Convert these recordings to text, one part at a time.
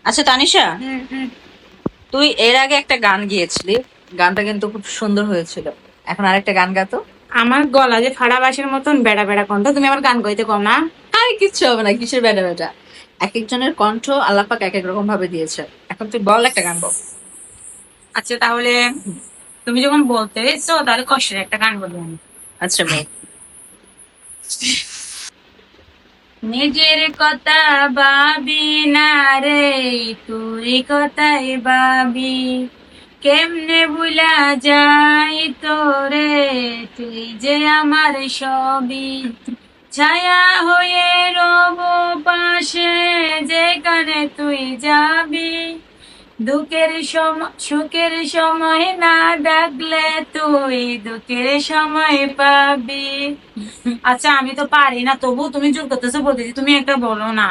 আচ্ছা তানিশা, হুম হুম। তুই এর আগে একটা গান গিয়েছিলি, গানটা কিন্তু খুব সুন্দর হয়েছিল। এখন আরেকটা গান গাতো। আমার গলা যে ফাড়া বাঁশির মতন বেড়া বেড়া কণ্ঠ, তুমি আমার গান গাইতে কম না? আরে কিচ্ছু হবে না, কিসের ব্যাটা ব্যাটা। এক একজনের কণ্ঠ আল্লাহ পাক এক এক রকম ভাবে দিয়েছে। এখন তুই বল, একটা গান বল। আচ্ছা তাহলে তুমি যখন বলতে এসছো তাহলে কষ্টের একটা গান বলি আমি। আচ্ছা বল। নিজের কথা ভাবি না রে, তুই কথাই ভাবি, কেমনে ভুলা যাই তোরে, তুই যে আমার সবই, ছায়া হয়ে রব পাশে, যেখানে তুই যাবি, দুঃখের সময় সুখের সময় না ডাকলে তুই দুঃখের সময় পাবি। আচ্ছা আমি তো পারি না, তবু তুমি জোর করতেছো, বলতেছি তুমি একটা বলো না,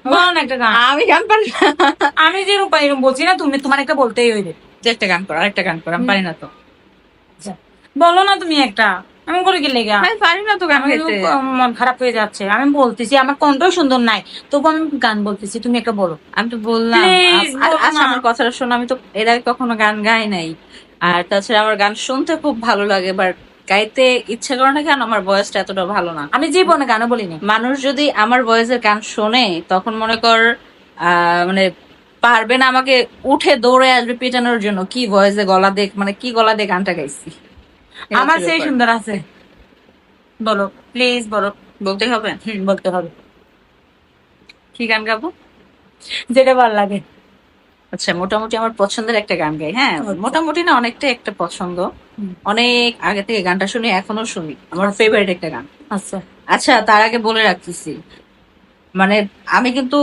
বলো না একটা গান। আমি গান পারি না। আমি যে রূপা এরকম বলছি না, তুমি তোমার একটা বলতেই হইবে। তুই একটা গান কর, আরেকটা গান কর, আমি পারি না তো। আচ্ছা, বলো না তুমি একটা। এমন করে কি লেগা? আমি পারি না তো গান আমি গাইতে। মন খারাপ হয়ে যাচ্ছে, আমি বলতেছি আমার কণ্ঠ সুন্দর নাই, তবু আমি গান বলতেছি, তুমি একটা বলো। আমি তো বললাম প্লিজ বলো আচ্ছা না। আমার কথাটা শোনো, আমি তো এর আগে কখনো গান গাই নাই। আর তাছাড়া আমার গান শুনতে খুব ভালো লাগে, বাট গাইতে ইচ্ছা করে না, কেন আমার ভয়েসটা এতটা ভালো না। আমি জীবনে গানও বলিনি। মানুষ যদি আমার ভয়েসের গান শোনে, তখন মনে কর মানে পারবে না আমাকে উঠে দৌড়ে আসবে পেটানোর জন্য, কি ভয়েসে গলা দেখ, মানে কি গলা দিয়ে গানটা গাইছি। এই আমার হচ্ছে সেই ব্যাপার। সুন্দর আছে, বলো প্লিজ বলো। বলতে হবে। বলতে হবে। কি গান গাবো? যেটা ভালো লাগে। আচ্ছা, মোটামুটি আমার পছন্দের একটা গান গাই, হ্যাঁ। আচ্ছা। মোটামুটি না, অনেকটাই একটা পছন্দ। হুম, অনেক আগে থেকে গানটা শুনি, এখনো শুনি, আমার আচ্ছা ফেভারিট একটা গান। আচ্ছা। আচ্ছা, তার আগে বলে রাখতেছি, মানে আমি কিন্তু